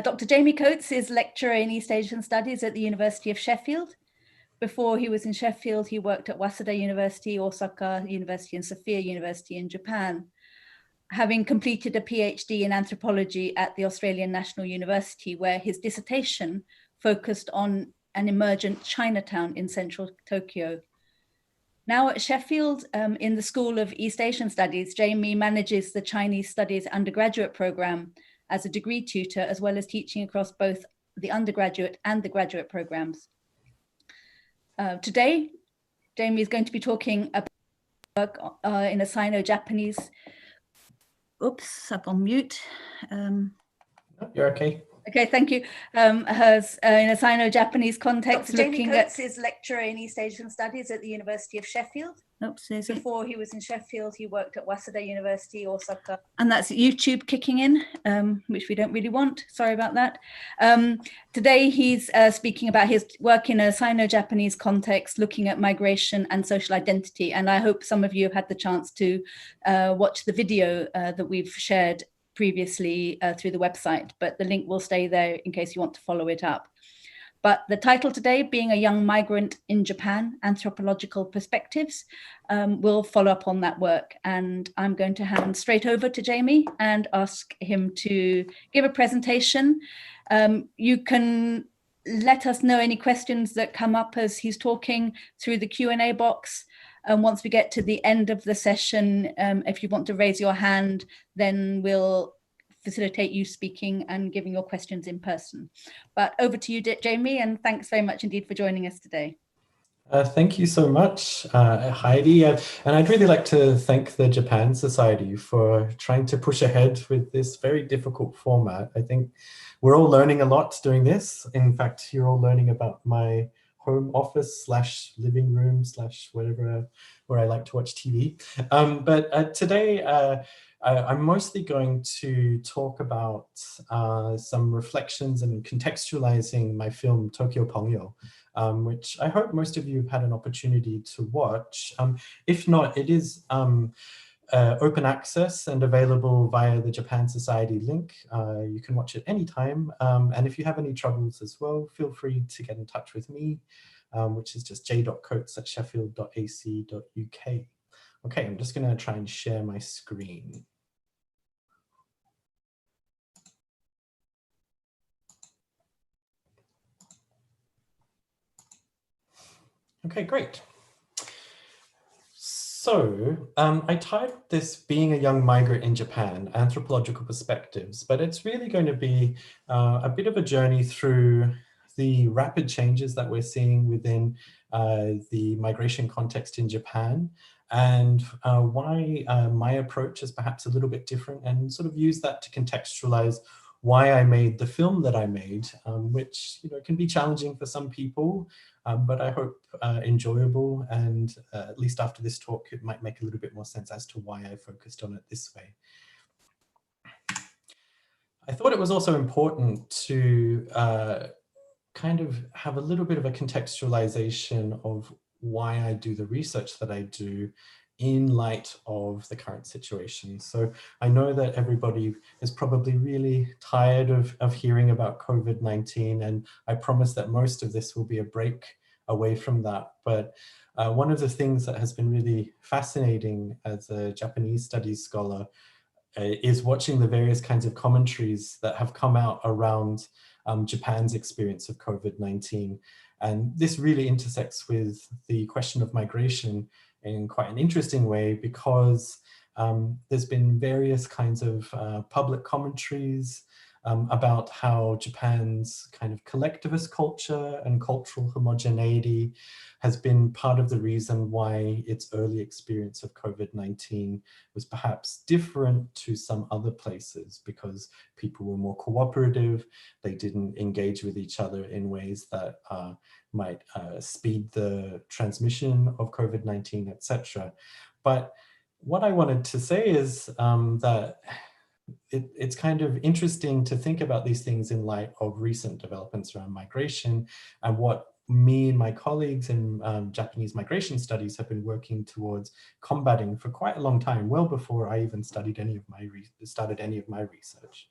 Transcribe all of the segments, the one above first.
Dr. Jamie Coates is lecturer in East Asian Studies at the University of Sheffield. Before he was in Sheffield, he worked at Waseda University, Osaka University, and Sophia University in Japan. Having completed a PhD in anthropology at the Australian National University, where his dissertation focused on an emergent Chinatown in central Tokyo. Now at Sheffield, in the School of East Asian Studies, Jamie manages the Chinese Studies undergraduate program as a degree tutor, as well as teaching across both the undergraduate and the graduate programs. Today, Jamie is going to be talking about work in a Sino-Japanese, oops, up on mute. You're okay. Okay, thank you. Has in a Sino-Japanese context, Dr. looking Jamie Coates at is lecturer in East Asian Studies at the University of Sheffield. Oops, Before he was in Sheffield, he worked at Waseda University, Osaka. And that's YouTube kicking in, which we don't really want. Sorry about that. Today, he's speaking about his work in a Sino-Japanese context, looking at migration and social identity. And I hope some of you have had the chance to watch the video that we've shared previously through the website, but the link will stay there in case you want to follow it up. But the title today, being a young migrant in Japan, Anthropological Perspectives, will follow up on that work. And I'm going to hand straight over to Jamie and ask him to give a presentation. You can let us know any questions that come up as he's talking through the Q&A box. And once we get to the end of the session, if you want to raise your hand, then we'll facilitate you speaking and giving your questions in person. But over to you, Jamie, and thanks very much indeed for joining us today. Thank you so much, Heidi. And I'd really like to thank the Japan Society for trying to push ahead with this very difficult format. I think we're all learning a lot doing this. In fact, you're all learning about my home office / living / whatever, where I like to watch TV. But today, I'm mostly going to talk about some reflections and contextualizing my film Tokyo Pengyou, which I hope most of you have had an opportunity to watch. If not, it is open access and available via the Japan Society link. You can watch it anytime. And if you have any troubles as well, feel free to get in touch with me, which is just j.coates@sheffield.ac.uk. Okay, I'm just going to try and share my screen. Okay, great. So I titled this Being a Young Migrant in Japan, Anthropological Perspectives, but it's really going to be a bit of a journey through the rapid changes that we're seeing within the migration context in Japan, and why my approach is perhaps a little bit different, and sort of use that to contextualize why I made the film that I made, which can be challenging for some people, but I hope enjoyable, and at least after this talk, it might make a little bit more sense as to why I focused on it this way. I thought it was also important to kind of have a little bit of a contextualization of why I do the research that I do in light of the current situation. So I know that everybody is probably really tired of hearing about COVID-19, and I promise that most of this will be a break away from that. But one of the things that has been really fascinating as a Japanese studies scholar is watching the various kinds of commentaries that have come out around Japan's experience of COVID-19. And this really intersects with the question of migration in quite an interesting way, because there's been various kinds of public commentaries about how Japan's kind of collectivist culture and cultural homogeneity has been part of the reason why its early experience of COVID-19 was perhaps different to some other places, because people were more cooperative, they didn't engage with each other in ways that might speed the transmission of COVID-19, etc. But what I wanted to say is that it's kind of interesting to think about these things in light of recent developments around migration, and what me and my colleagues in Japanese migration studies have been working towards combating for quite a long time, well before I even started any of my research.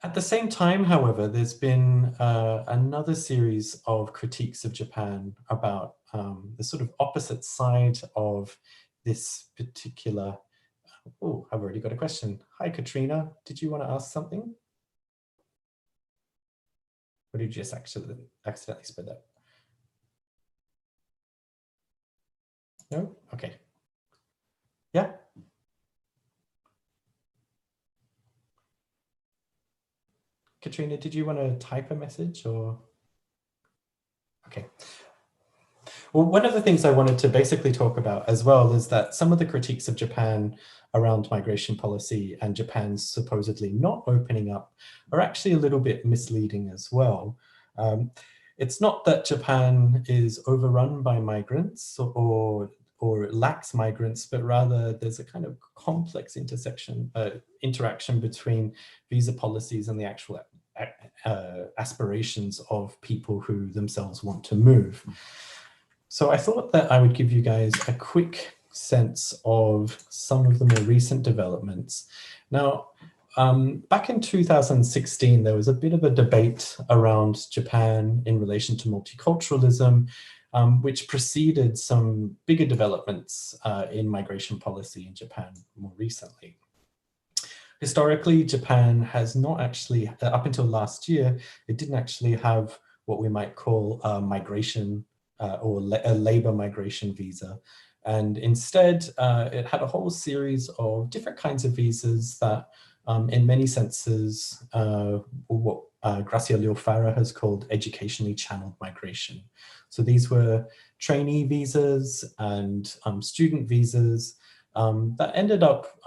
At the same time, however, there's been another series of critiques of Japan about the sort of opposite side of this particular. Oh, I've already got a question. Hi, Katrina. Did you want to ask something? Or did you just accidentally spread that? No? Okay. Yeah. Katrina, did you want to type a message or? Okay. Well, one of the things I wanted to basically talk about as well is that some of the critiques of Japan around migration policy and Japan's supposedly not opening up are actually a little bit misleading as well. It's not that Japan is overrun by migrants or lacks migrants, but rather there's a kind of complex interaction between visa policies and the actual aspirations of people who themselves want to move. So I thought that I would give you guys a quick sense of some of the more recent developments. Now, back in 2016, there was a bit of a debate around Japan in relation to multiculturalism, which preceded some bigger developments in migration policy in Japan more recently. Historically, Japan has not actually, up until last year, it didn't actually have what we might call migration or a labor migration visa. And instead, it had a whole series of different kinds of visas that in many senses, what Gracia Leofara has called educationally channeled migration. So these were trainee visas and student visas that ended up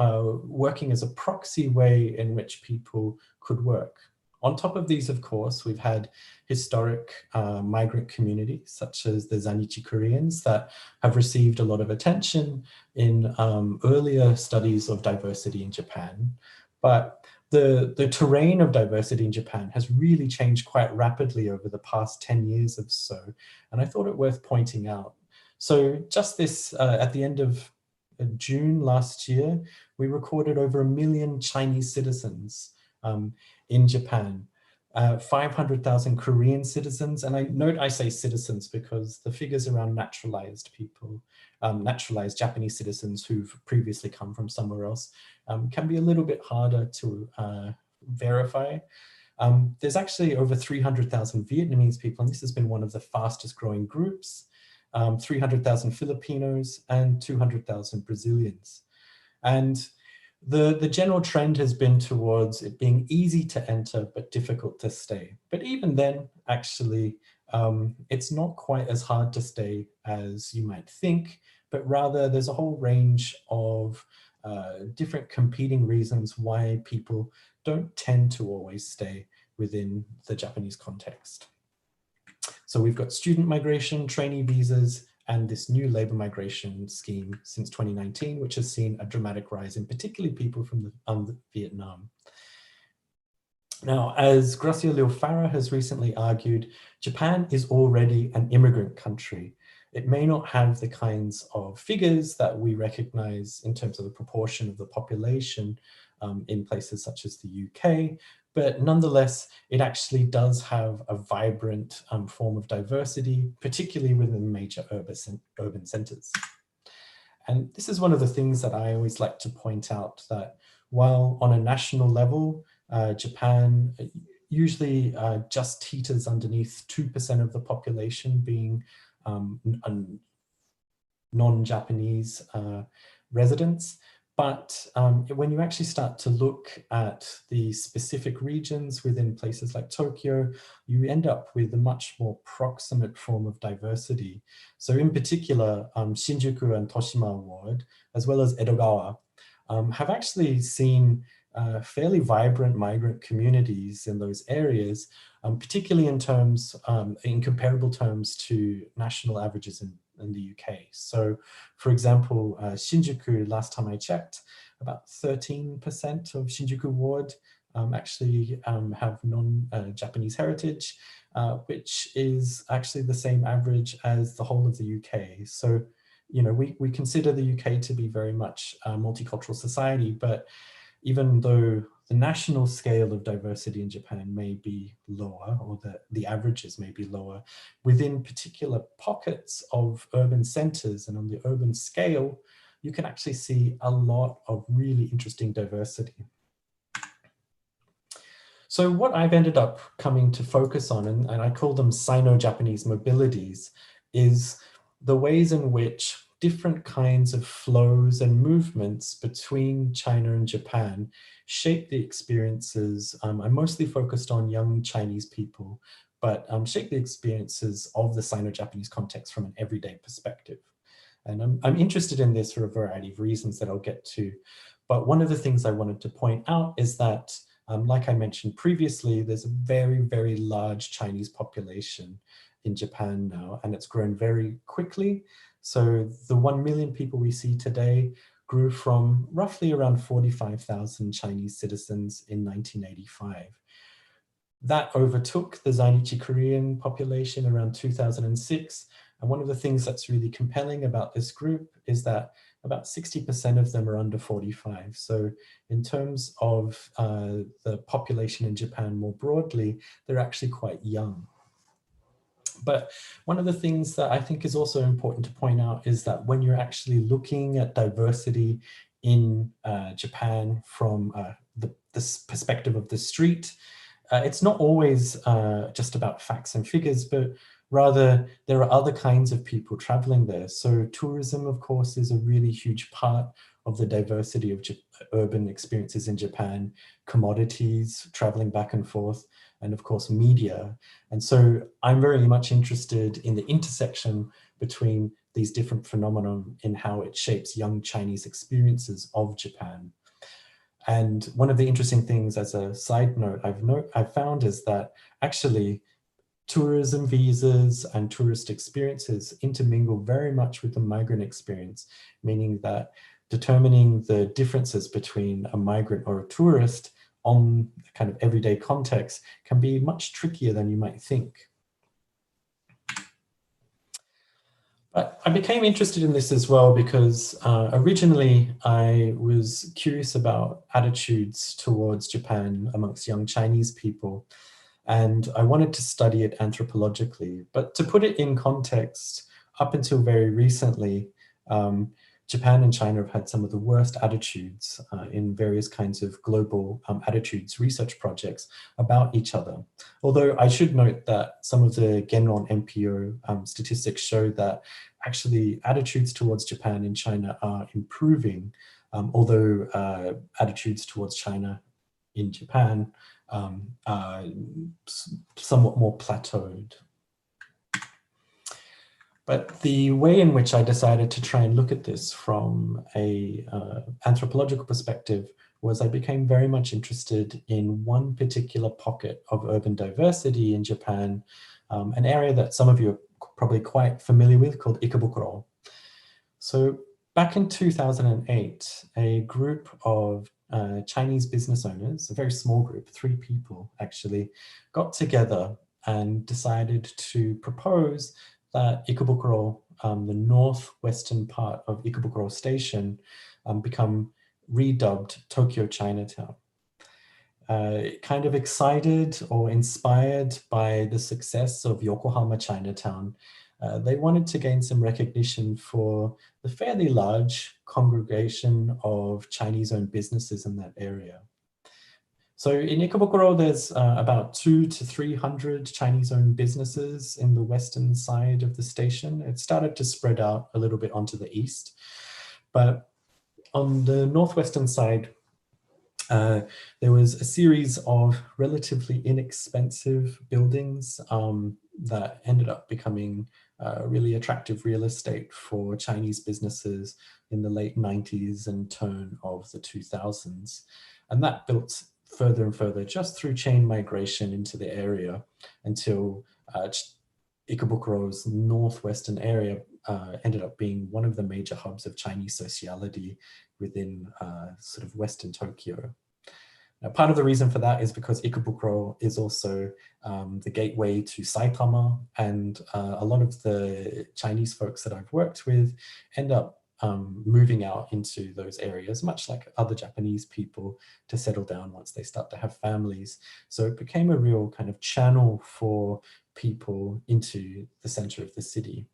working as a proxy way in which people could work. On top of these, of course, we've had historic migrant communities, such as the Zainichi Koreans, that have received a lot of attention in earlier studies of diversity in Japan. But the terrain of diversity in Japan has really changed quite rapidly over the past 10 years or so. And I thought it worth pointing out. So just this, at the end of June last year, we recorded over 1 million Chinese citizens in Japan, 500,000 Korean citizens. And I note I say citizens because the figures around naturalized people, naturalized Japanese citizens who've previously come from somewhere else can be a little bit harder to verify. There's actually over 300,000 Vietnamese people, and this has been one of the fastest growing groups, 300,000 Filipinos and 200,000 Brazilians. And the general trend has been towards it being easy to enter, but difficult to stay. But even then, actually, it's not quite as hard to stay as you might think, but rather there's a whole range of different competing reasons why people don't tend to always stay within the Japanese context. So we've got student migration, trainee visas, and this new labor migration scheme since 2019, which has seen a dramatic rise in particularly people from Vietnam. Now, as Gracia Leofara has recently argued, Japan is already an immigrant country. It may not have the kinds of figures that we recognize in terms of the proportion of the population in places such as the UK, but nonetheless, it actually does have a vibrant form of diversity, particularly within major urban centers. And this is one of the things that I always like to point out, that while on a national level, Japan usually just teeters underneath 2% of the population being non-Japanese residents. But when you actually start to look at the specific regions within places like Tokyo, you end up with a much more proximate form of diversity. So in particular, Shinjuku and Toshima Ward, as well as Edogawa, have actually seen fairly vibrant migrant communities in those areas, particularly in terms, in comparable terms to national averages in the UK. So for example, Shinjuku, last time I checked, about 13% of Shinjuku Ward actually have non-Japanese heritage, which is actually the same average as the whole of the UK. So, you know, we consider the UK to be very much a multicultural society, but even though the national scale of diversity in Japan may be lower, or the averages may be lower. Within particular pockets of urban centers and on the urban scale, you can actually see a lot of really interesting diversity. So what I've ended up coming to focus on, and I call them Sino-Japanese mobilities, is the ways in which different kinds of flows and movements between China and Japan shape the experiences. I'm mostly focused on young Chinese people, but shape the experiences of the Sino-Japanese context from an everyday perspective. And I'm interested in this for a variety of reasons that I'll get to. But one of the things I wanted to point out is that, like I mentioned previously, there's a very, very large Chinese population in Japan now, and it's grown very quickly. So the 1 million people we see today grew from roughly around 45,000 Chinese citizens in 1985. That overtook the Zainichi Korean population around 2006. And one of the things that's really compelling about this group is that about 60% of them are under 45. So in terms of the population in Japan more broadly, they're actually quite young. But one of the things that I think is also important to point out is that when you're actually looking at diversity in Japan from this perspective of the street, it's not always just about facts and figures, but rather there are other kinds of people traveling there. So tourism, of course, is a really huge part of the diversity of urban experiences in Japan, commodities, traveling back and forth, and of course, media. And so I'm very much interested in the intersection between these different phenomena in how it shapes young Chinese experiences of Japan. And one of the interesting things as a side note I've found is that actually tourism visas and tourist experiences intermingle very much with the migrant experience, meaning that determining the differences between a migrant or a tourist on kind of everyday context can be much trickier than you might think. But I became interested in this as well because originally I was curious about attitudes towards Japan amongst young Chinese people, and I wanted to study it anthropologically. But to put it in context, up until very recently, Japan and China have had some of the worst attitudes in various kinds of global attitudes research projects about each other. Although I should note that some of the Genron NPO statistics show that actually attitudes towards Japan and China are improving, although attitudes towards China in Japan are somewhat more plateaued. But the way in which I decided to try and look at this from a anthropological perspective was I became very much interested in one particular pocket of urban diversity in Japan, an area that some of you are probably quite familiar with called Ikebukuro. So back in 2008, a group of Chinese business owners, a very small group, 3 people actually, got together and decided to propose that Ikebukuro, the northwestern part of Ikebukuro Station, become redubbed Tokyo Chinatown. Kind of excited or inspired by the success of Yokohama Chinatown, they wanted to gain some recognition for the fairly large congregation of Chinese-owned businesses in that area. So in Ikebukuro, there's about 200 to 300 Chinese-owned businesses in the western side of the station. It started to spread out a little bit onto the east. But on the northwestern side, there was a series of relatively inexpensive buildings that ended up becoming really attractive real estate for Chinese businesses in the late 90s and turn of the 2000s. And that built further and further just through chain migration into the area until Ikebukuro's northwestern area ended up being one of the major hubs of Chinese sociality within sort of Western Tokyo. Now, part of the reason for that is because Ikebukuro is also the gateway to Saitama, and a lot of the Chinese folks that I've worked with end up moving out into those areas, much like other Japanese people, to settle down once they start to have families. So it became a real kind of channel for people into the center of the city.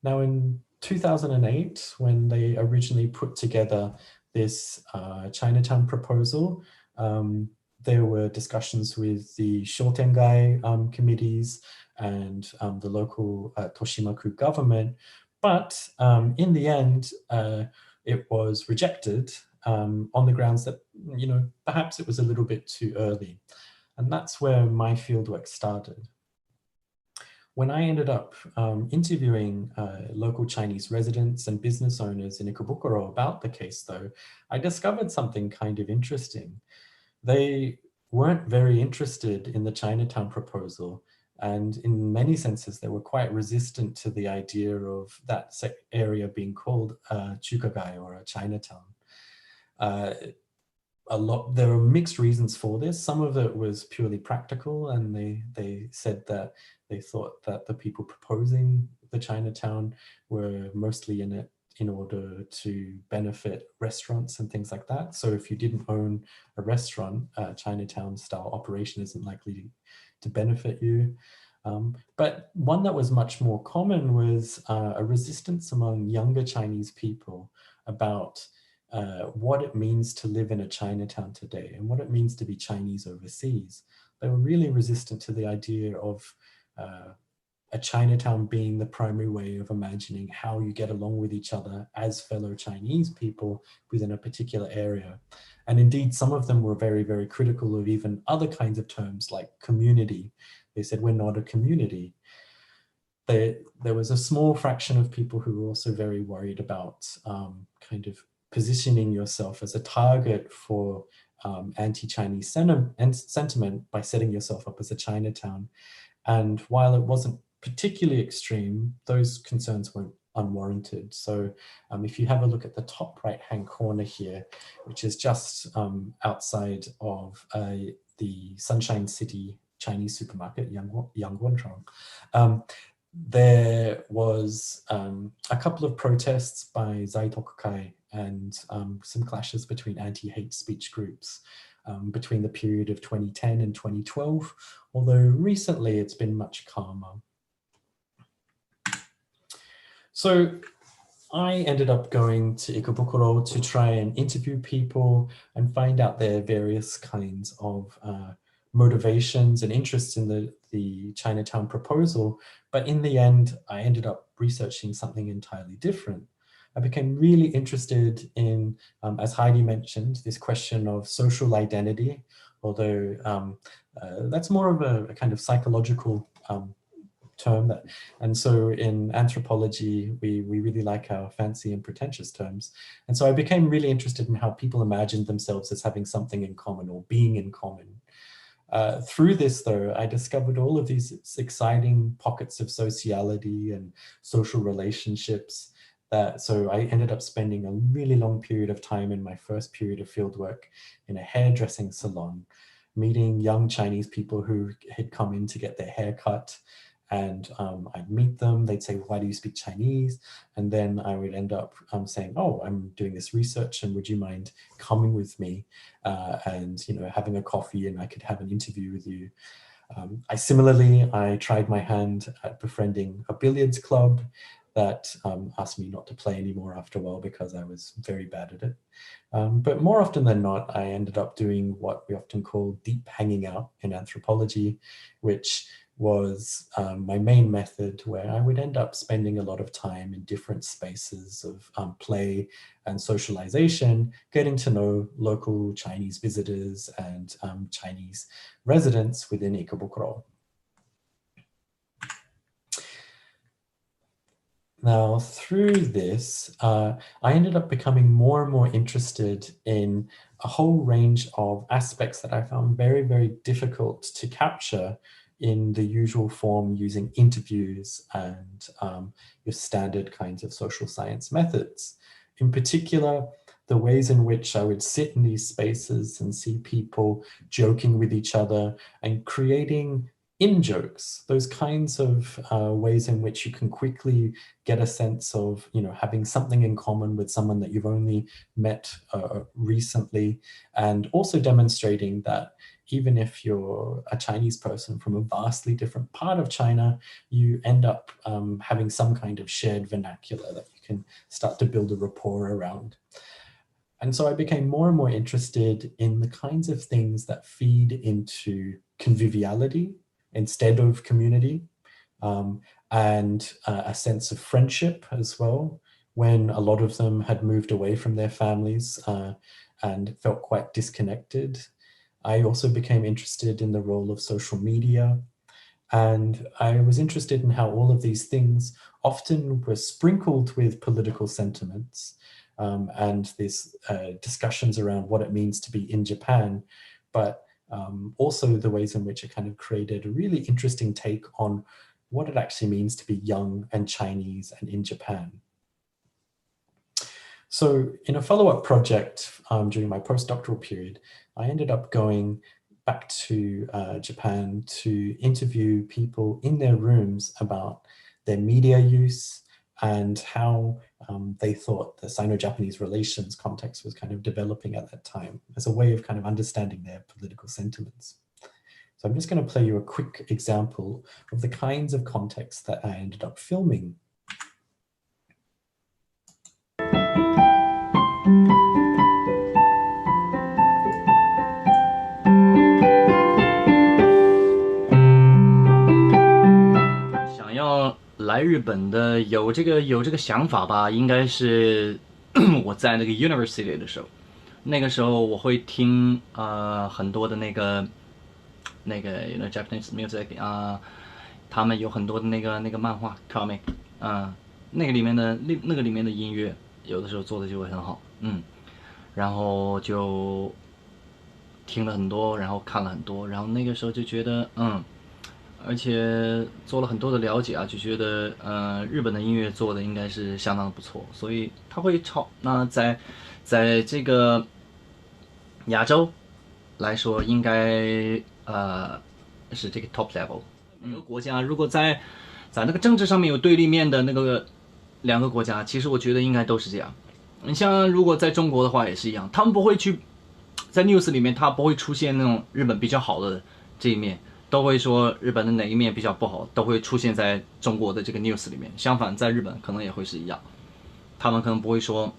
Now in 2008, when they originally put together this Chinatown proposal, there were discussions with the Shotengai committees and the local Toshimaku government, but in the end, it was rejected on the grounds that, you know, perhaps it was a little bit too early. And that's where my fieldwork started. When I ended up interviewing local Chinese residents and business owners in Ikebukuro about the case, though, I discovered something kind of interesting. They weren't very interested in the Chinatown proposal, and in many senses, they were quite resistant to the idea of that area being called Chukagai, or a Chinatown. There were mixed reasons for this. Some of it was purely practical, and they said that they thought that the people proposing the Chinatown were mostly in it in order to benefit restaurants and things like that. So if you didn't own a restaurant, Chinatown style operation isn't likely to benefit you. But one that was much more common was a resistance among younger Chinese people about what it means to live in a Chinatown today and what it means to be Chinese overseas. They were really resistant to the idea of a Chinatown being the primary way of imagining how you get along with each other as fellow Chinese people within a particular area. And indeed, some of them were very, very critical of even other kinds of terms like community. They said, we're not a community. There was a small fraction of people who were also very worried about kind of positioning yourself as a target for anti-Chinese sentiment by setting yourself up as a Chinatown. And while it wasn't particularly extreme, those concerns weren't unwarranted. So if you have a look at the top right-hand corner here, which is just outside of the Sunshine City Chinese supermarket, Yangguanchong, there was a couple of protests by Zaitokukai and some clashes between anti-hate speech groups between the period of 2010 and 2012, although recently it's been much calmer. So I ended up going to Ikebukuro to try and interview people and find out their various kinds of motivations and interests in the Chinatown proposal. But in the end, I ended up researching something entirely different. I became really interested in, as Heidi mentioned, this question of social identity, although that's more of a kind of psychological term. And so in anthropology, we really like our fancy and pretentious terms. And so I became really interested in how people imagined themselves as having something in common or being in common. Through this, though, I discovered all of these exciting pockets of sociality and social relationships. So I ended up spending a really long period of time in my first period of fieldwork in a hairdressing salon, meeting young Chinese people who had come in to get their hair cut. And I'd meet them, they'd say, why do you speak Chinese? And then I would end up saying, oh, I'm doing this research and would you mind coming with me and, you know, having a coffee and I could have an interview with you. I tried my hand at befriending a billiards club that asked me not to play anymore after a while because I was very bad at it. But more often than not, I ended up doing what we often call deep hanging out in anthropology, which was my main method, where I would end up spending a lot of time in different spaces of play and socialization, getting to know local Chinese visitors and Chinese residents within Ikebukuro. Now, through this, I ended up becoming more and more interested in a whole range of aspects that I found very, very difficult to capture in the usual form using interviews and your standard kinds of social science methods. In particular, the ways in which I would sit in these spaces and see people joking with each other and creating in-jokes, those kinds of ways in which you can quickly get a sense of, having something in common with someone that you've only met recently, and also demonstrating that even if you're a Chinese person from a vastly different part of China, you end up having some kind of shared vernacular that you can start to build a rapport around. And so I became more and more interested in the kinds of things that feed into conviviality instead of community, and a sense of friendship as well, when a lot of them had moved away from their families and felt quite disconnected. I also became interested in the role of social media, and I was interested in how all of these things often were sprinkled with political sentiments, and these discussions around what it means to be in Japan, but also the ways in which it kind of created a really interesting take on what it actually means to be young and Chinese and in Japan. So in a follow-up project during my postdoctoral period, I ended up going back to Japan to interview people in their rooms about their media use and how they thought the Sino-Japanese relations context was kind of developing at that time as a way of kind of understanding their political sentiments. So I'm just going to play you a quick example of the kinds of contexts that I ended up filming.想要来日本的有这个想法吧，应该是我在那个 University 的时候，那个时候我会听很多的那个 Japanese music 他们有很多的那个漫画 comic 那个里面的音乐有的时候做的就会很好，然后就听了很多，然后看了很多，然后那个时候就觉得而且做了很多的了解就觉得日本的音乐做的应该是相当不错，所以他会那在这个亚洲来说应该是这个 top level。每个国家如果在那个政治上面有对立面的那个两个国家，其实我觉得应该都是这样。你像如果在中国的话也是一样，他们不会去在 news 里面，他不会出现那种日本比较好的这一面，都会说日本的哪一面比较不好，都会出现在中国的这个 news 里面。相反，在日本可能也会是一样，他们可能不会说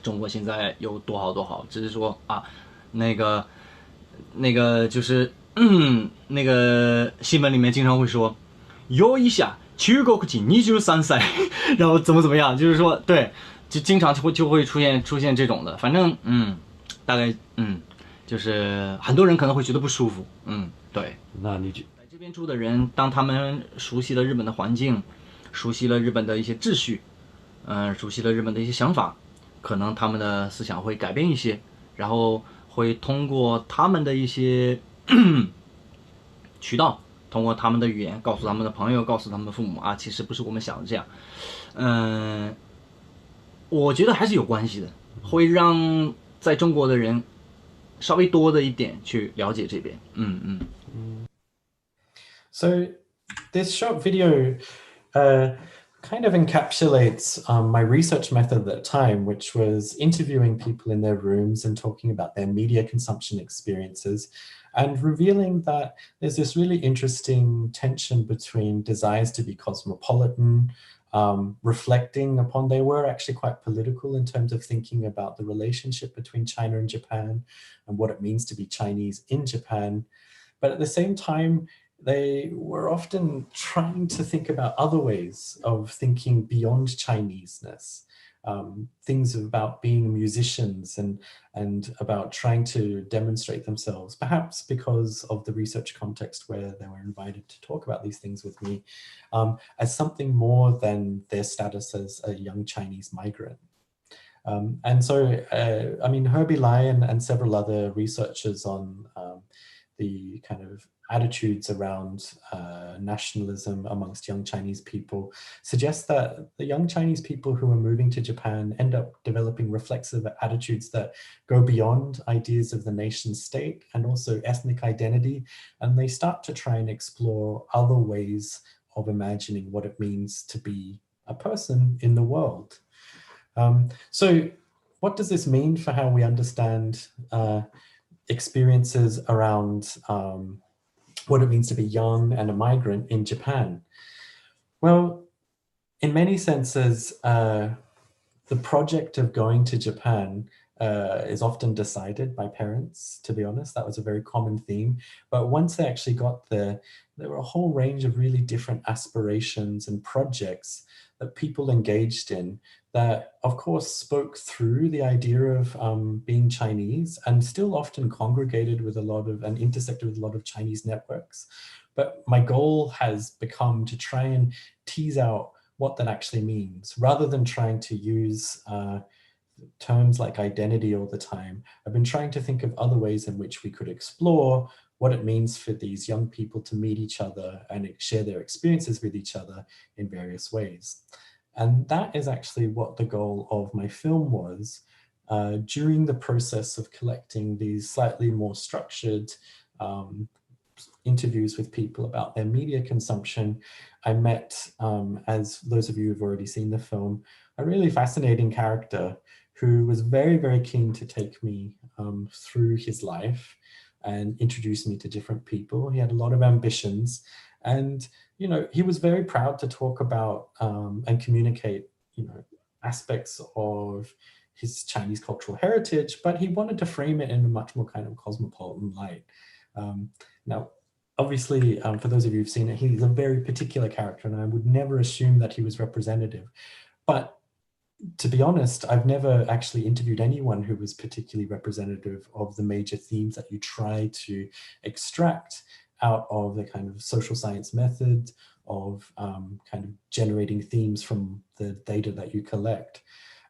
中国现在有多好多好，只是说那个就是那个新闻里面经常会说有一下中国人23歳，然后怎么样，就是说对，就经常就会出现这种的，反正大概就是很多人可能会觉得不舒服，对。那你在这边住的人，当他们熟悉了日本的环境，熟悉了日本的一些秩序，熟悉了日本的一些想法，可能他们的思想会改变一些，然后会通过他们的一些渠道，通过他们的语言告诉他们的朋友，告诉他们的父母其实不是我们想的这样。我觉得还是有关系的，会让在中国的人稍微多的一点去了解这边。So this short video kind of encapsulates my research method at the time, which was interviewing people in their rooms and talking about their media consumption experiences, and revealing that there's this really interesting tension between desires to be cosmopolitan, reflecting upon they were actually quite political in terms of thinking about the relationship between China and Japan and what it means to be Chinese in Japan. But at the same time, they were often trying to think about other ways of thinking beyond Chineseness, things about being musicians and about trying to demonstrate themselves, perhaps because of the research context where they were invited to talk about these things with me, as something more than their status as a young Chinese migrant. And so, I mean, Herbie Lai and several other researchers on the kind of attitudes around nationalism amongst young Chinese people suggests that the young Chinese people who are moving to Japan end up developing reflexive attitudes that go beyond ideas of the nation state and also ethnic identity, and they start to try and explore other ways of imagining what it means to be a person in the world. So what does this mean for how we understand experiences around what it means to be young and a migrant in Japan? Well, in many senses, the project of going to Japan is often decided by parents, to be honest. That was a very common theme. But once they actually got there, there were a whole range of really different aspirations and projects that people engaged in that, of course, spoke through the idea of being Chinese and still often congregated with a lot of and intersected with a lot of Chinese networks. But my goal has become to try and tease out what that actually means, rather than trying to use terms like identity all the time. I've been trying to think of other ways in which we could explore what it means for these young people to meet each other and share their experiences with each other in various ways. And that is actually what the goal of my film was. During the process of collecting these slightly more structured interviews with people about their media consumption, I met, as those of you who've already seen the film, a really fascinating character who was very, very keen to take me through his life and introduce me to different people. He had a lot of ambitions, and he was very proud to talk about and communicate aspects of his Chinese cultural heritage, but he wanted to frame it in a much more kind of cosmopolitan light. Now, obviously, for those of you who've seen it, he's a very particular character, and I would never assume that he was representative. But to be honest, I've never actually interviewed anyone who was particularly representative of the major themes that you try to extract out of the kind of social science method of kind of generating themes from the data that you collect.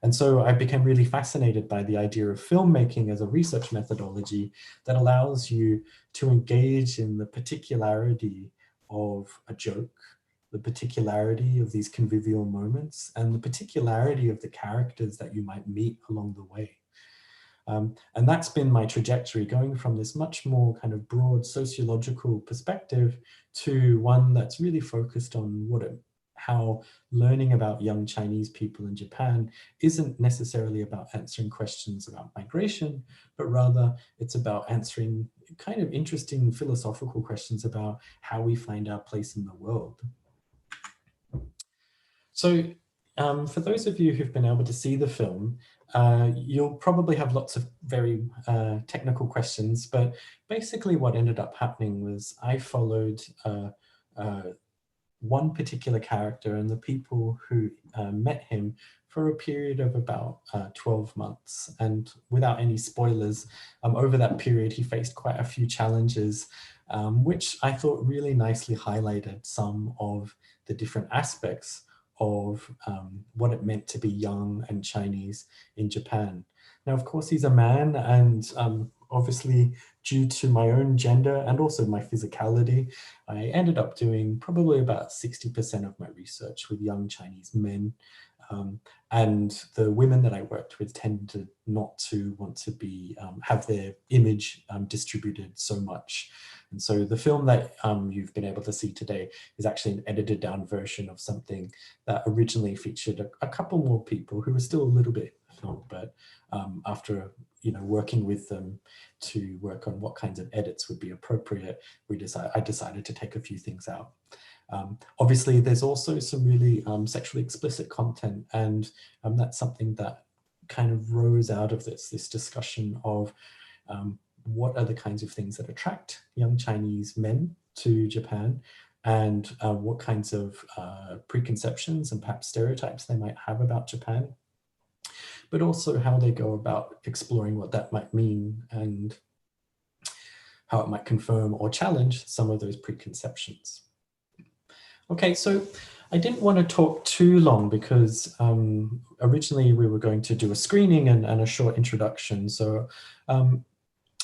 And so I became really fascinated by the idea of filmmaking as a research methodology that allows you to engage in the particularity of a joke, the particularity of these convivial moments, and the particularity of the characters that you might meet along the way. And that's been my trajectory, going from this much more kind of broad sociological perspective to one that's really focused on how learning about young Chinese people in Japan isn't necessarily about answering questions about migration, but rather it's about answering kind of interesting philosophical questions about how we find our place in the world. So for those of you who've been able to see the film, you'll probably have lots of very technical questions, but basically what ended up happening was I followed one particular character and the people who met him for a period of about 12 months. And without any spoilers, over that period, he faced quite a few challenges, which I thought really nicely highlighted some of the different aspects of what it meant to be young and Chinese in Japan. Now, of course, he's a man, and obviously due to my own gender and also my physicality, I ended up doing probably about 60% of my research with young Chinese men. And the women that I worked with tended not to want to be have their image distributed so much. And so the film that you've been able to see today is actually an edited down version of something that originally featured a couple more people who were still a little bit filmed, but after working with them to work on what kinds of edits would be appropriate, I decided to take a few things out. Obviously, there's also some really sexually explicit content, and that's something that kind of rose out of this discussion of what are the kinds of things that attract young Chinese men to Japan, and what kinds of preconceptions and perhaps stereotypes they might have about Japan, but also how they go about exploring what that might mean and how it might confirm or challenge some of those preconceptions. Okay, so I didn't want to talk too long because originally we were going to do a screening and a short introduction. So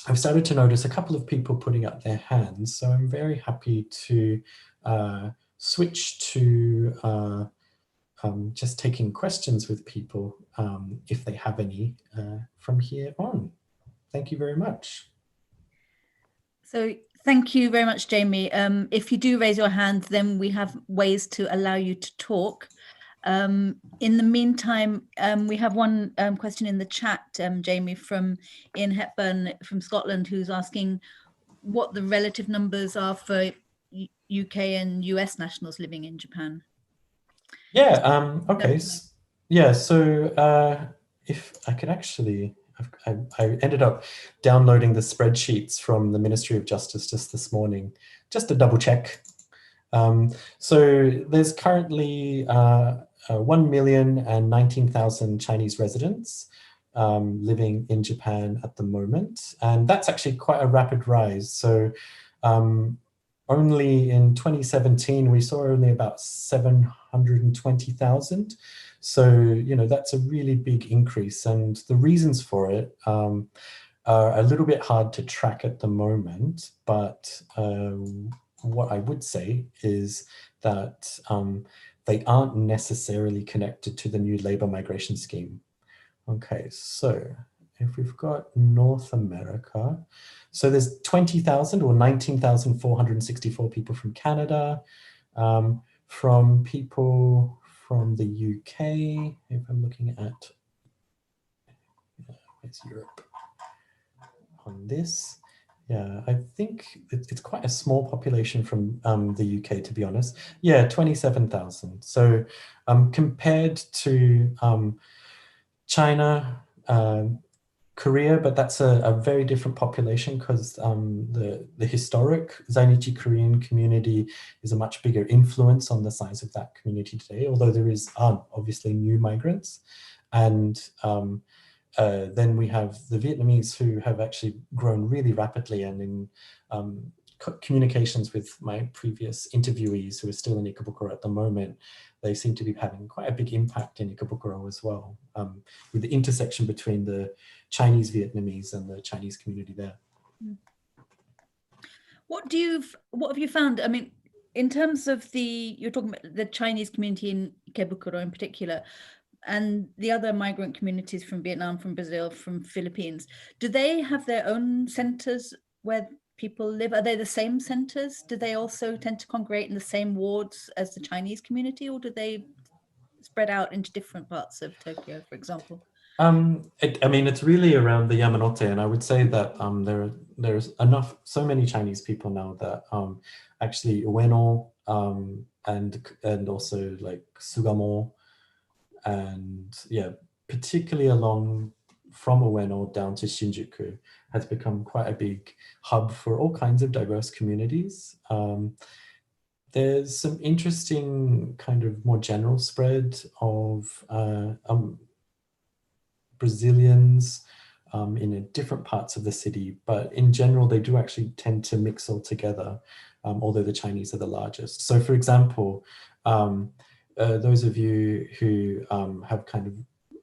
I've started to notice a couple of people putting up their hands, so I'm very happy to switch to just taking questions with people if they have any from here on. Thank you very much. So thank you very much, Jamie. If you do raise your hand, then we have ways to allow you to talk. In the meantime, we have one question in the chat, Jamie, from Ian Hepburn from Scotland, who's asking what the relative numbers are for UK and US nationals living in Japan. Yeah, okay. Yeah, so if I could actually, I ended up downloading the spreadsheets from the Ministry of Justice just this morning, just to double check. So there's currently 1,019,000 Chinese residents living in Japan at the moment. And that's actually quite a rapid rise. So only in 2017, we saw only about 720,000. So, you know, that's a really big increase. And the reasons for it are a little bit hard to track at the moment. But what I would say is that they aren't necessarily connected to the new labor migration scheme. Okay, so if we've got North America, so there's 20,000 or 19,464 people from Canada, from people from the UK, if I'm looking at, where's Europe on this? Yeah, I think it's quite a small population from the UK, to be honest. Yeah, 27,000. So compared to China, Korea, but that's a very different population because the historic Zainichi Korean community is a much bigger influence on the size of that community today, although there is obviously new migrants. And then we have the Vietnamese who have actually grown really rapidly, and in communications with my previous interviewees who are still in Ikebukuro at the moment, they seem to be having quite a big impact in Ikebukuro as well, with the intersection between the Chinese Vietnamese and the Chinese community there. What have you found? I mean, in terms of you're talking about the Chinese community in Ikebukuro in particular, and the other migrant communities from Vietnam, from Brazil, from Philippines, do they have their own centers where people live? Are they the same centers? Do they also tend to congregate in the same wards as the Chinese community, or do they spread out into different parts of Tokyo, for example? I mean, it's really around the Yamanote, and I would say that there's so many Chinese people now that actually Ueno and also like Sugamo, and yeah, particularly along from Ueno down to Shinjuku has become quite a big hub for all kinds of diverse communities. There's some interesting kind of more general spread of Brazilians in different parts of the city, but in general, they do actually tend to mix all together, although the Chinese are the largest. So for example, those of you who have kind of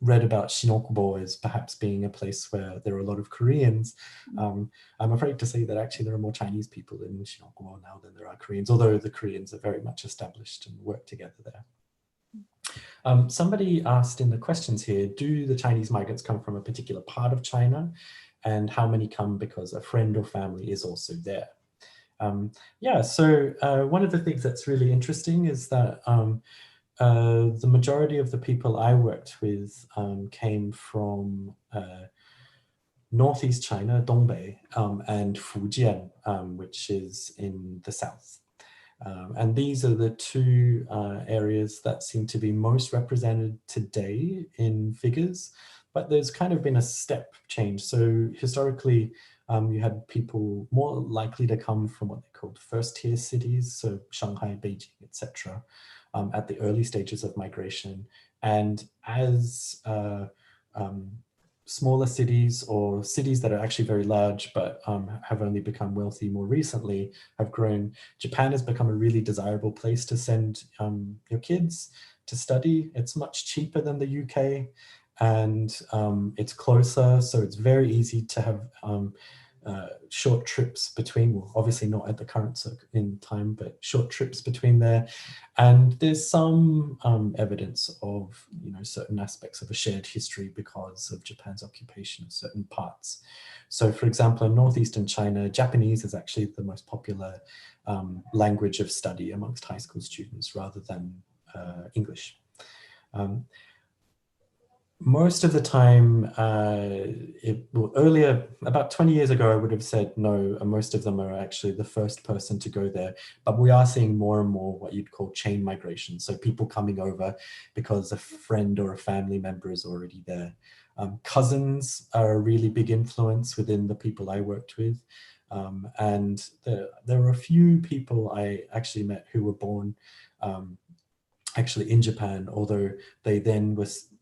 read about Shinokubo as perhaps being a place where there are a lot of Koreans, I'm afraid to say that actually there are more Chinese people in Shinokubo now than there are Koreans, although the Koreans are very much established and work together there. Somebody asked in the questions here, do the Chinese migrants come from a particular part of China, and how many come because a friend or family is also there? Yeah, so one of the things that's really interesting is that the majority of the people I worked with came from Northeast China, Dongbei, and Fujian, which is in the south. And these are the two areas that seem to be most represented today in figures, but there's kind of been a step change. So historically, you had people more likely to come from what they called first tier cities, so Shanghai, Beijing, etc., at the early stages of migration. And as smaller cities or cities that are actually very large but have only become wealthy more recently have grown, Japan has become a really desirable place to send your kids to study. It's much cheaper than the UK, and it's closer, so it's very easy to have short trips between, well, obviously not at the current in time, but short trips between there. And there's some evidence of, certain aspects of a shared history because of Japan's occupation of certain parts. So for example, in northeastern China, Japanese is actually the most popular language of study amongst high school students rather than English. Most of the time, earlier, about 20 years ago, I would have said no, most of them are actually the first person to go there. But we are seeing more and more what you'd call chain migration. So people coming over because a friend or a family member is already there. Cousins are a really big influence within the people I worked with. And there were a few people I actually met who were born actually in Japan, although they then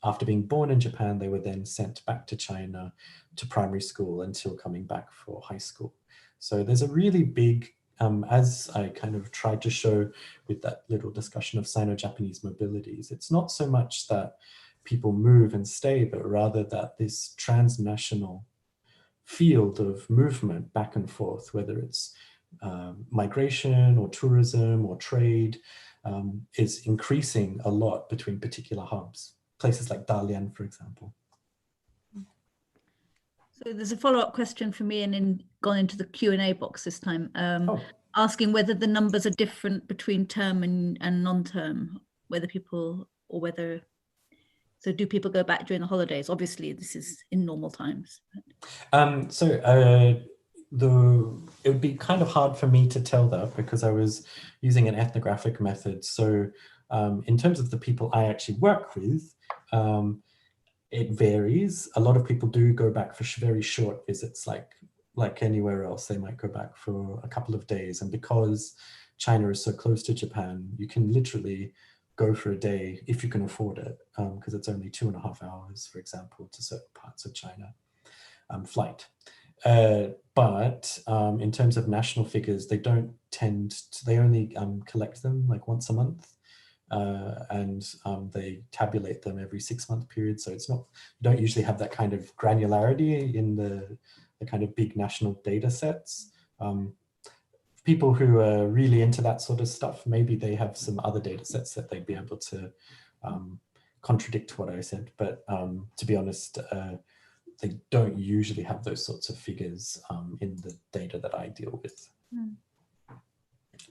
after being born in Japan, they were then sent back to China to primary school until coming back for high school. So there's a really big, as I kind of tried to show with that little discussion of Sino-Japanese mobilities, it's not so much that people move and stay, but rather that this transnational field of movement back and forth, whether it's migration or tourism or trade, is increasing a lot between particular hubs, places like Dalian, for example. So there's a follow-up question from me and then gone into the Q&A box this time, asking whether the numbers are different between term and non-term, so do people go back during the holidays? Obviously, this is in normal times. It would be kind of hard for me to tell that because I was using an ethnographic method. So in terms of the people I actually work with, it varies. A lot of people do go back for very short visits, like anywhere else. They might go back for a couple of days. And because China is so close to Japan, you can literally go for a day if you can afford it, because it's only 2.5 hours, for example, to certain parts of China flight. But in terms of national figures, they they only collect them like once a month, and they tabulate them every 6-month period. So it's not, you don't usually have that kind of granularity in the kind of big national data sets. People who are really into that sort of stuff, maybe they have some other data sets that they'd be able to contradict what I said. But to be honest, they don't usually have those sorts of figures in the data that I deal with.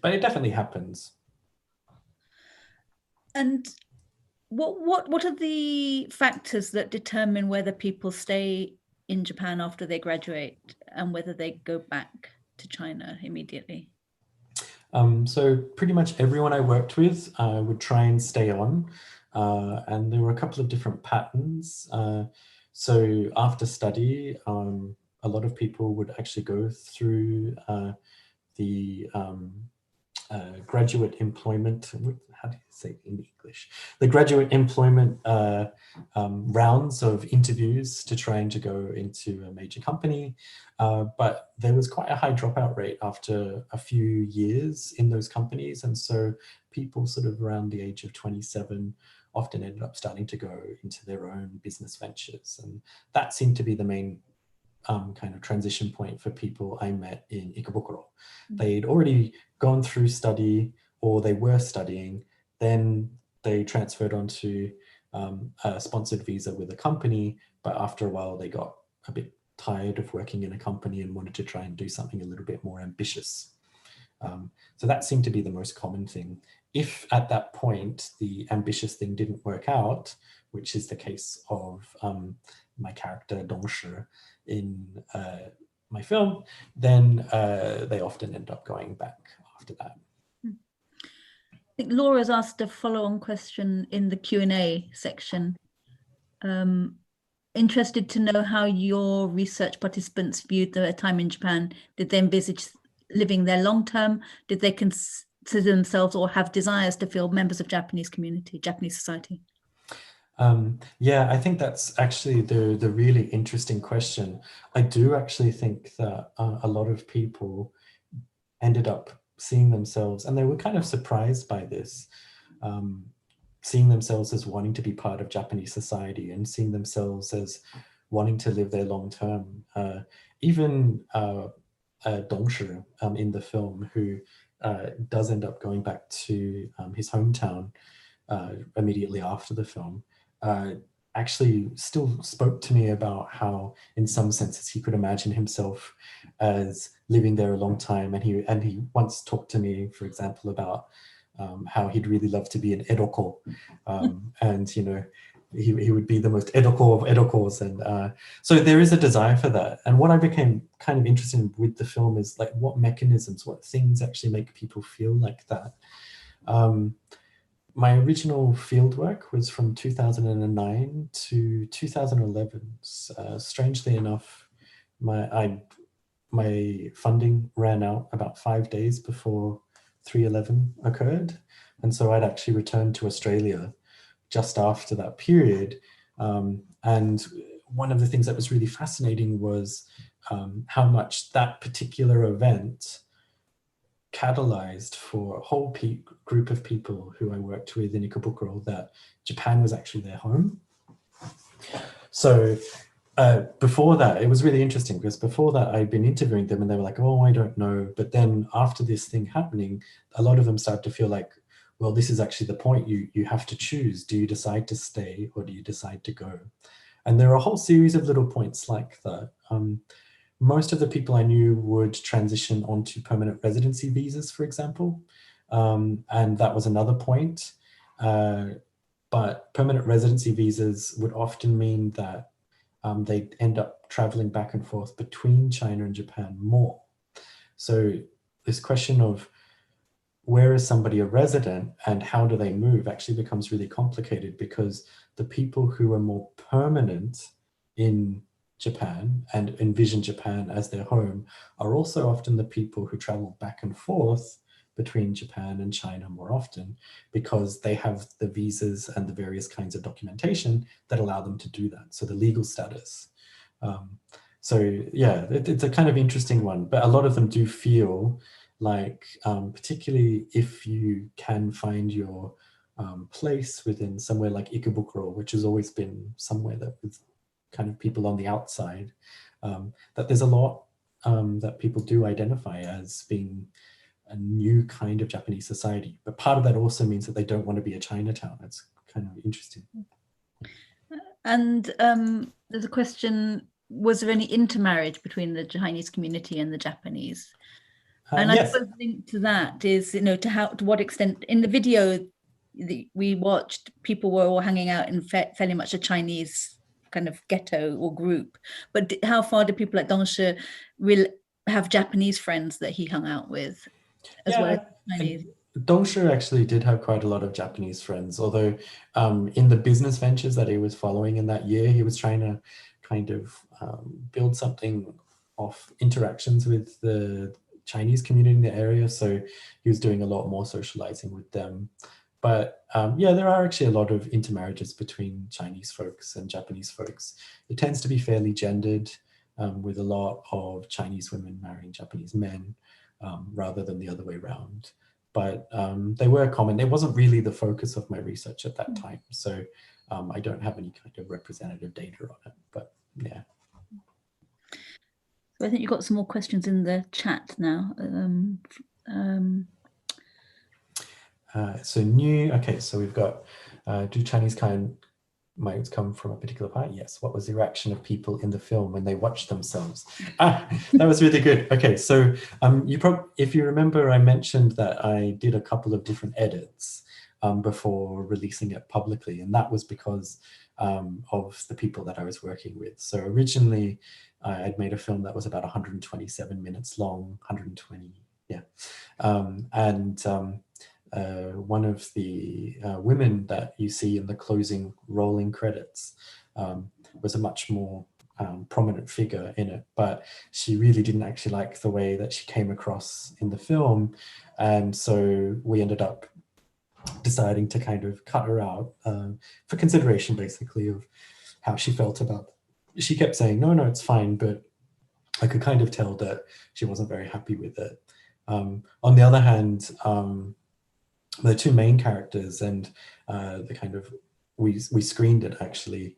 But it definitely happens. And what are the factors that determine whether people stay in Japan after they graduate and whether they go back to China immediately? So pretty much everyone I worked with would try and stay on. And there were a couple of different patterns. So after study, a lot of people would actually go through the graduate employment, how do you say in English? The graduate employment rounds of interviews to try and to go into a major company. But there was quite a high dropout rate after a few years in those companies. And so people sort of around the age of 27 often ended up starting to go into their own business ventures. And that seemed to be the main kind of transition point for people I met in Ikebukuro. They'd already gone through study or they were studying, then they transferred onto a sponsored visa with a company, but after a while they got a bit tired of working in a company and wanted to try and do something a little bit more ambitious. So that seemed to be the most common thing. If at that point the ambitious thing didn't work out, which is the case of my character Dongshi in my film, then they often end up going back after that. I think Laura's asked a follow-on question in the Q&A section. Interested to know how your research participants viewed their time in Japan. Did they envisage living there long-term? Did they consider themselves or have desires to feel members of Japanese community, Japanese society? Yeah, I think that's actually the really interesting question. I do actually think that a lot of people ended up seeing themselves, and they were kind of surprised by this, seeing themselves as wanting to be part of Japanese society and seeing themselves as wanting to live there long term. Even Dongshi in the film, who does end up going back to his hometown immediately after the film, actually still spoke to me about how, in some senses, he could imagine himself as living there a long time. And he once talked to me, for example, about how he'd really love to be an edoko, and you know, he would be the most edoko of edokos. And so there is a desire for that. And what I became kind of interested in with the film is like what mechanisms, what things actually make people feel like that. My original fieldwork was from 2009 to 2011. Strangely enough, my funding ran out about 5 days before 3/11 occurred. And so I'd actually returned to Australia just after that period. And one of the things that was really fascinating was how much that particular event catalyzed for a whole group of people who I worked with in Ikebukuro that Japan was actually their home. So before that, it was really interesting because before that I'd been interviewing them and they were like, oh, I don't know. But then after this thing happening, a lot of them started to feel like, well, this is actually the point. You have to choose. Do you decide to stay or do you decide to go? And there are a whole series of little points like that. Most of the people I knew would transition onto permanent residency visas, for example. And that was another point. But permanent residency visas would often mean that they end up traveling back and forth between China and Japan more. So this question of where is somebody a resident and how do they move actually becomes really complicated, because the people who are more permanent in Japan and envision Japan as their home are also often the people who travel back and forth between Japan and China more often, because they have the visas and the various kinds of documentation that allow them to do that. So the legal status. So yeah, it's a kind of interesting one, but a lot of them do feel like, particularly if you can find your place within somewhere like Ikebukuro, which has always been somewhere that with kind of people on the outside, that there's a lot that people do identify as being a new kind of Japanese society. But part of that also means that they don't want to be a Chinatown. That's kind of interesting. And there's a question, was there any intermarriage between the Chinese community and the Japanese? And I suppose linked to that is, you know, to what extent in the video that we watched, people were all hanging out in fairly much a Chinese kind of ghetto or group. But how far do people like Dongshi have Japanese friends that he hung out with as well as Chinese? Dongshi actually did have quite a lot of Japanese friends, although in the business ventures that he was following in that year, he was trying to kind of build something off interactions with the Chinese community in the area. So he was doing a lot more socializing with them. But yeah, there are actually a lot of intermarriages between Chinese folks and Japanese folks. It tends to be fairly gendered, with a lot of Chinese women marrying Japanese men rather than the other way around. But they were common. It wasn't really the focus of my research at that time. So I don't have any kind of representative data on it, but yeah. So I think you've got some more questions in the chat now. So we've got, do Chinese might come from a particular part? Yes. What was the reaction of people in the film when they watched themselves? That was really good. Okay, so if you remember, I mentioned that I did a couple of different edits before releasing it publicly, and that was because of the people that I was working with. So originally, I'd made a film that was about 127 minutes long, 120, yeah, one of the women that you see in the closing rolling credits was a much more prominent figure in it, but she really didn't actually like the way that she came across in the film. And so we ended up deciding to kind of cut her out for consideration, basically, of how she felt about it. She kept saying, no, it's fine, but I could kind of tell that she wasn't very happy with it. On the other hand, the two main characters and the kind of, we screened it actually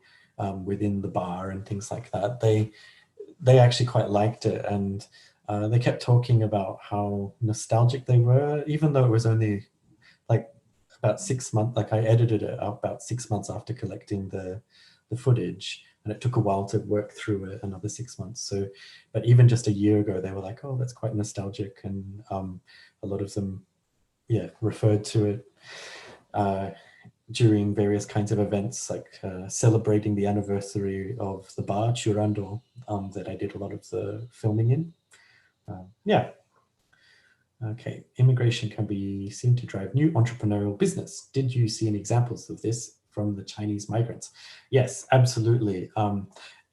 within the bar and things like that. They actually quite liked it, and they kept talking about how nostalgic they were, even though it was only like about 6 months, like I edited it about 6 months after collecting the footage, and it took a while to work through it, another 6 months. So, but even just a year ago, they were like, oh, that's quite nostalgic. And a lot of them, yeah, referred to it during various kinds of events, like celebrating the anniversary of the bar, Churando, that I did a lot of the filming in. Yeah. Okay, immigration can be seen to drive new entrepreneurial business. Did you see any examples of this from the Chinese migrants? Yes, absolutely.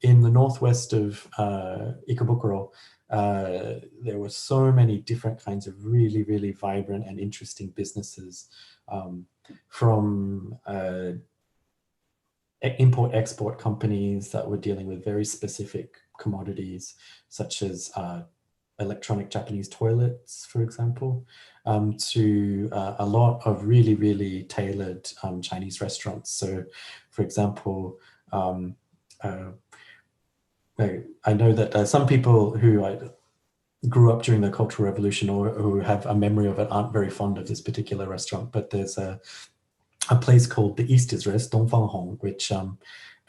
In the northwest of Ikebukuro, there were so many different kinds of really, really vibrant and interesting businesses, from import-export companies that were dealing with very specific commodities, such as electronic Japanese toilets, for example, to a lot of really, really tailored Chinese restaurants. So, for example, I know that some people who grew up during the Cultural Revolution or who have a memory of it aren't very fond of this particular restaurant, but there's a place called the Easter's Rest, Dongfang Hong, which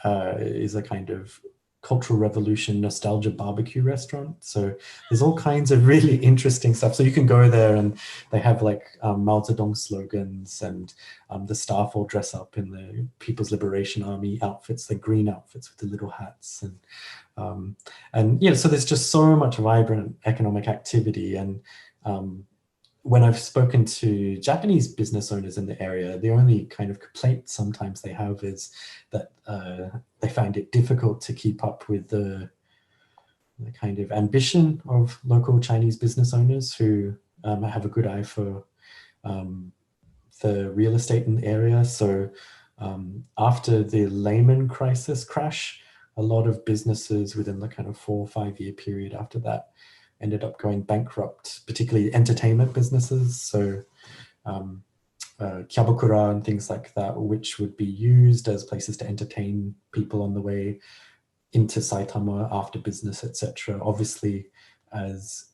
is a kind of Cultural Revolution nostalgia barbecue restaurant. So there's all kinds of really interesting stuff. So you can go there and they have like Mao Zedong slogans, and the staff all dress up in the People's Liberation Army outfits, the green outfits with the little hats. And yeah, so there's just so much vibrant economic activity. And when I've spoken to Japanese business owners in the area, the only kind of complaint sometimes they have is that they find it difficult to keep up with the kind of ambition of local Chinese business owners who have a good eye for the real estate in the area. So after the Lehman crisis crash, a lot of businesses within the kind of 4 or 5 year period after that ended up going bankrupt, particularly entertainment businesses. So Ikebukuro and things like that, which would be used as places to entertain people on the way into Saitama after business, etc. Obviously, as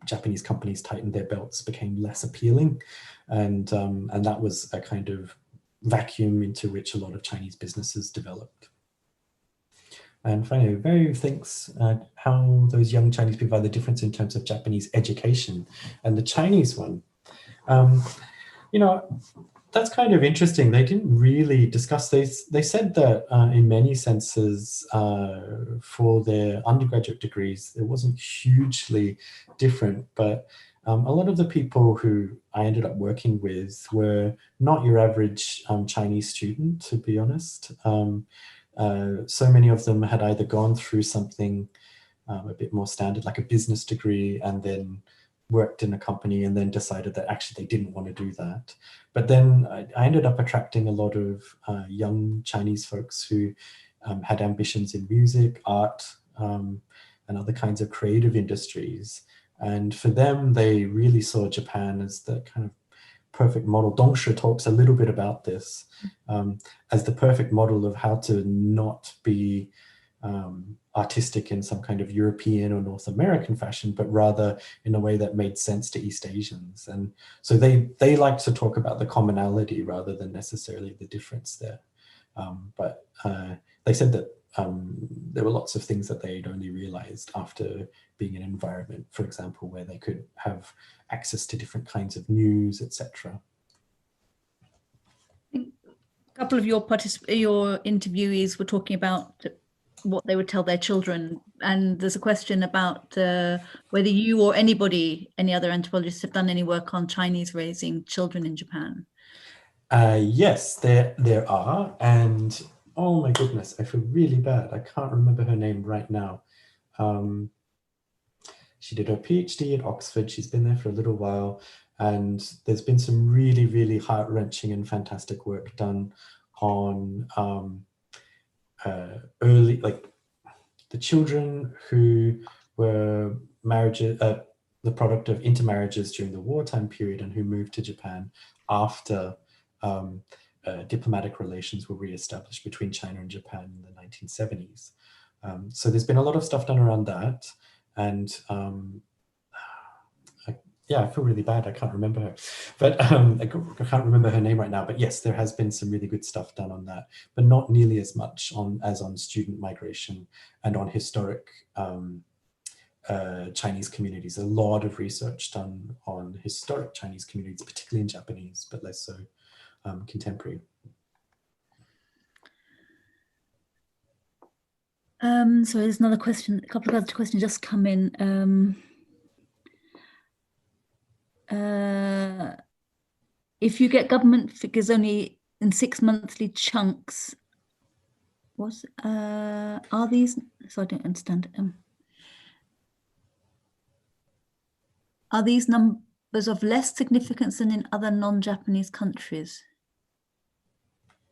Japanese companies tightened their belts, became less appealing, and that was a kind of vacuum into which a lot of Chinese businesses developed. And finally, very thinks how those young Chinese people are the difference in terms of Japanese education and the Chinese one. You know, that's kind of interesting. They didn't really discuss this. They said that in many senses for their undergraduate degrees, it wasn't hugely different, but a lot of the people who I ended up working with were not your average Chinese student, to be honest. So many of them had either gone through something a bit more standard, like a business degree, and then worked in a company and then decided that actually they didn't want to do that. But then I ended up attracting a lot of young Chinese folks who had ambitions in music, art, and other kinds of creative industries. And for them, they really saw Japan as the kind of perfect model. Dongshu talks a little bit about this as the perfect model of how to not be artistic in some kind of European or North American fashion, but rather in a way that made sense to East Asians. And so they like to talk about the commonality rather than necessarily the difference there. But they said that there were lots of things that they'd only realized after being in an environment, for example, where they could have access to different kinds of news, etc. A couple of your interviewees were talking about what they would tell their children, and there's a question about whether you or any other anthropologists have done any work on Chinese raising children in Japan. Yes, there are, and oh my goodness, I feel really bad. I can't remember her name right now. She did her PhD at Oxford. She's been there for a little while, and there's been some really, really heart-wrenching and fantastic work done on early, like the children who were the product of intermarriages during the wartime period and who moved to Japan after diplomatic relations were re-established between China and Japan in the 1970s. So there's been a lot of stuff done around that. And yeah, I feel really bad. I can't remember her, but I can't remember her name right now. But yes, there has been some really good stuff done on that, but not nearly as much as on student migration and on historic Chinese communities. A lot of research done on historic Chinese communities, particularly in Japanese, but less so contemporary. So there's another question, a couple of other questions just come in. If you get government figures only in 6 monthly chunks, are these, so I don't understand. Are these numbers of less significance than in other non-Japanese countries?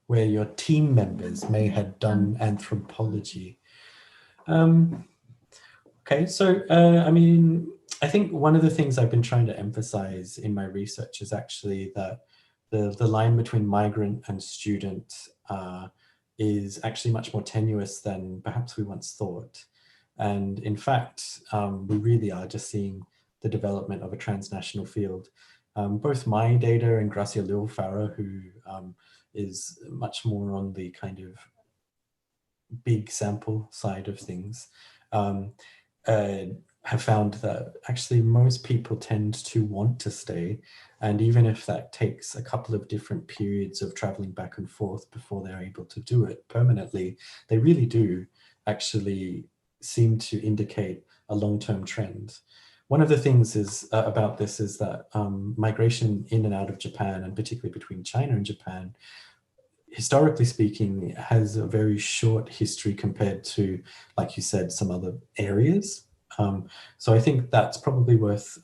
Where your team members may have done anthropology. Okay, so I mean, I think one of the things I've been trying to emphasize in my research is actually that the line between migrant and student is actually much more tenuous than perhaps we once thought. And in fact, we really are just seeing the development of a transnational field. Both my data and Gracia Lil-Farah, who is much more on the kind of big sample side of things, have found that actually most people tend to want to stay. And even if that takes a couple of different periods of traveling back and forth before they're able to do it permanently, they really do actually seem to indicate a long-term trend. One of the things is about this is that migration in and out of Japan, and particularly between China and Japan, historically speaking, has a very short history compared to, like you said, some other areas. So I think that's probably worth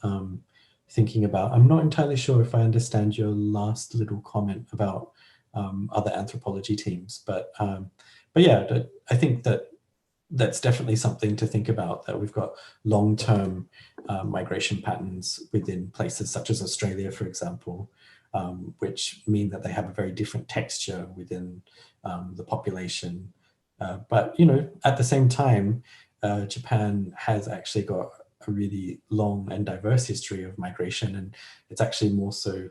thinking about. I'm not entirely sure if I understand your last little comment about other anthropology teams, but yeah, I think that's definitely something to think about, that we've got long-term migration patterns within places such as Australia, for example, which mean that they have a very different texture within the population. But, you know, at the same time, Japan has actually got a really long and diverse history of migration, and it's actually more so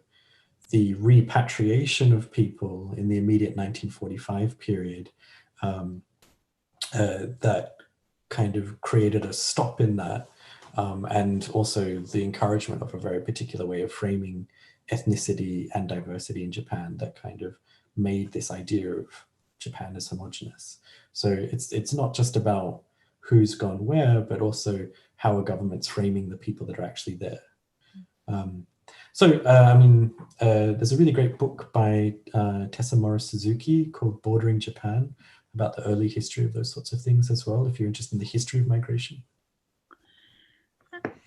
the repatriation of people in the immediate 1945 period that kind of created a stop in that, and also the encouragement of a very particular way of framing ethnicity and diversity in Japan that kind of made this idea of Japan as homogenous. So it's not just about who's gone where, but also how a government's framing the people that are actually there. I mean, there's a really great book by Tessa Morris Suzuki called Bordering Japan, about the early history of those sorts of things as well, if you're interested in the history of migration.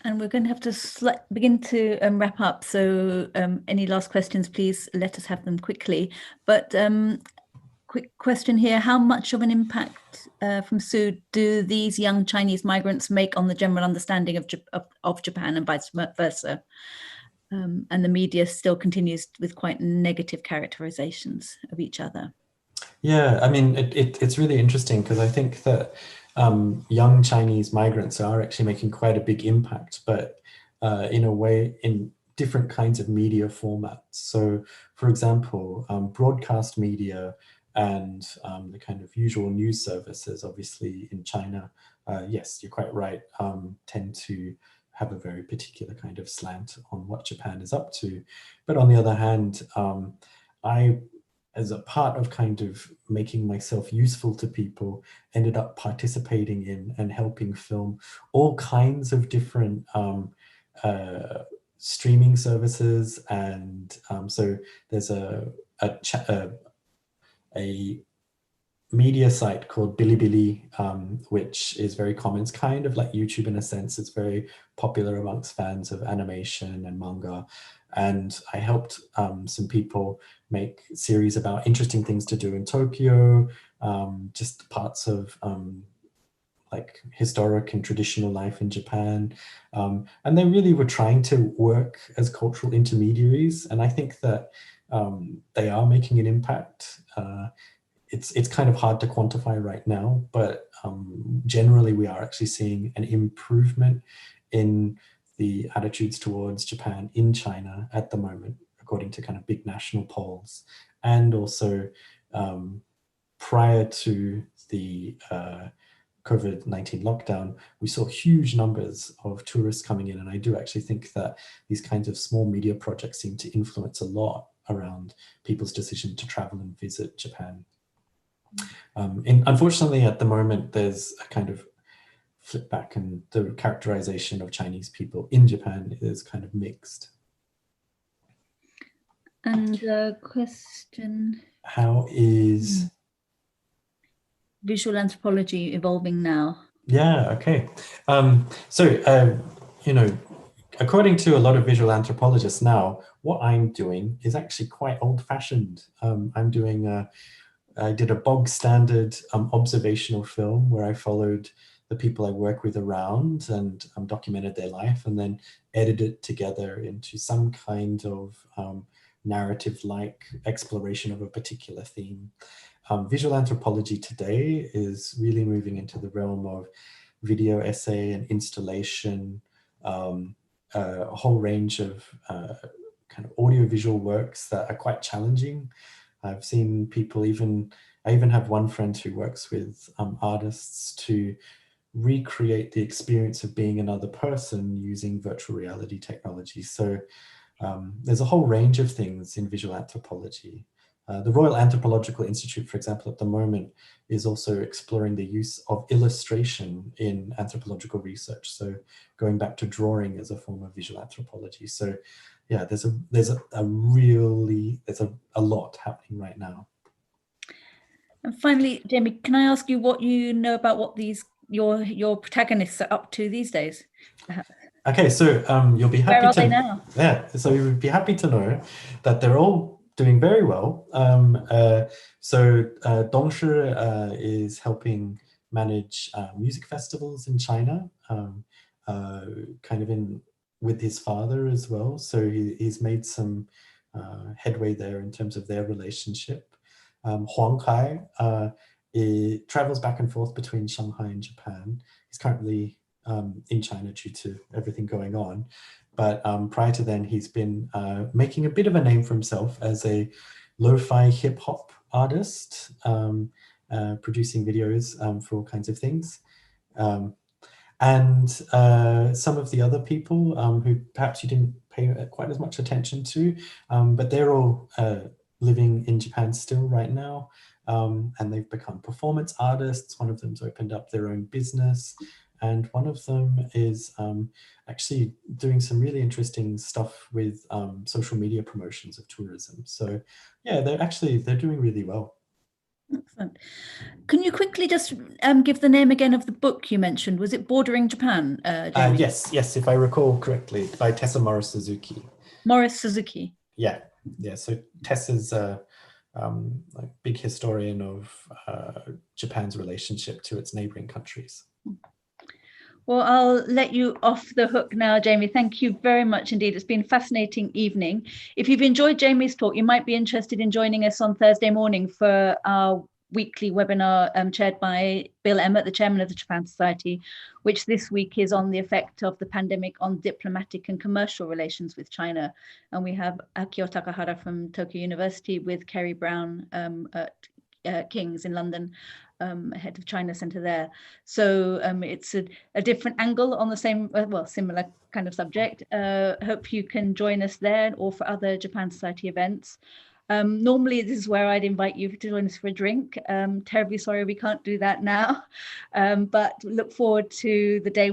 And we're going to have to begin to wrap up. So any last questions, please let us have them quickly. But quick question here, how much of an impact from Sue do these young Chinese migrants make on the general understanding of Japan and vice versa? And the media still continues with quite negative characterizations of each other. Yeah, I mean, it's really interesting because I think that young Chinese migrants are actually making quite a big impact, but in a way, in different kinds of media formats. So, for example, broadcast media and the kind of usual news services, obviously in China, yes, you're quite right, tend to have a very particular kind of slant on what Japan is up to. But on the other hand, I, as a part of kind of making myself useful to people, ended up participating in and helping film all kinds of different streaming services. And so there's a media site called Bilibili, which is very common. It's kind of like YouTube in a sense. It's very popular amongst fans of animation and manga. And I helped some people make series about interesting things to do in Tokyo, just parts of like historic and traditional life in Japan. And they really were trying to work as cultural intermediaries. And I think that they are making an impact. It's kind of hard to quantify right now, but generally we are actually seeing an improvement in the attitudes towards Japan in China at the moment, according to kind of big national polls. And also prior to the COVID-19 lockdown, we saw huge numbers of tourists coming in. And I do actually think that these kinds of small media projects seem to influence a lot around people's decision to travel and visit Japan. Unfortunately, at the moment, there's a kind of flip back, and the characterization of Chinese people in Japan is kind of mixed. And a question. How is visual anthropology evolving now? Yeah, okay. You know, according to a lot of visual anthropologists now, what I'm doing is actually quite old-fashioned. I did a bog standard observational film where I followed the people I work with around and documented their life, and then edited it together into some kind of narrative-like exploration of a particular theme. Visual anthropology today is really moving into the realm of video essay and installation, a whole range of kind of audiovisual works that are quite challenging. I've seen people I even have one friend who works with artists to recreate the experience of being another person using virtual reality technology. So there's a whole range of things in visual anthropology. The Royal Anthropological Institute, for example, at the moment is also exploring the use of illustration in anthropological research. So going back to drawing as a form of visual anthropology. So yeah, there's a lot happening right now. And finally, Jamie, can I ask you what you know about what your protagonists are up to these days? Okay, so you'll be happy Where are they now? Yeah, so you would be happy to know that they're all doing very well. Dong Shi is helping manage music festivals in China, kind of with his father as well. So he's made some headway there in terms of their relationship. Huang Kai travels back and forth between Shanghai and Japan. He's currently in China due to everything going on. But prior to then, he's been making a bit of a name for himself as a lo-fi hip-hop artist, producing videos for all kinds of things. And some of the other people who perhaps you didn't pay quite as much attention to, but they're all living in Japan still right now. And they've become performance artists. One of them's opened up their own business. And one of them is actually doing some really interesting stuff with social media promotions of tourism. So yeah, they're doing really well. Excellent. Can you quickly just give the name again of the book you mentioned? Was it Bordering Japan? Yes, if I recall correctly, by Tessa Morris Suzuki. Morris Suzuki. Yeah. So Tessa's a big historian of Japan's relationship to its neighboring countries. Well, I'll let you off the hook now, Jamie. Thank you very much indeed. It's been a fascinating evening. If you've enjoyed Jamie's talk, you might be interested in joining us on Thursday morning for our weekly webinar chaired by Bill Emmett, the chairman of the Japan Society, which this week is on the effect of the pandemic on diplomatic and commercial relations with China. And we have Akio Takahara from Tokyo University with Kerry Brown at King's in London, head of China Centre there. So it's a different angle on the same, similar kind of subject. Hope you can join us there or for other Japan Society events. Normally this is where I'd invite you to join us for a drink. Terribly sorry we can't do that now, but look forward to the day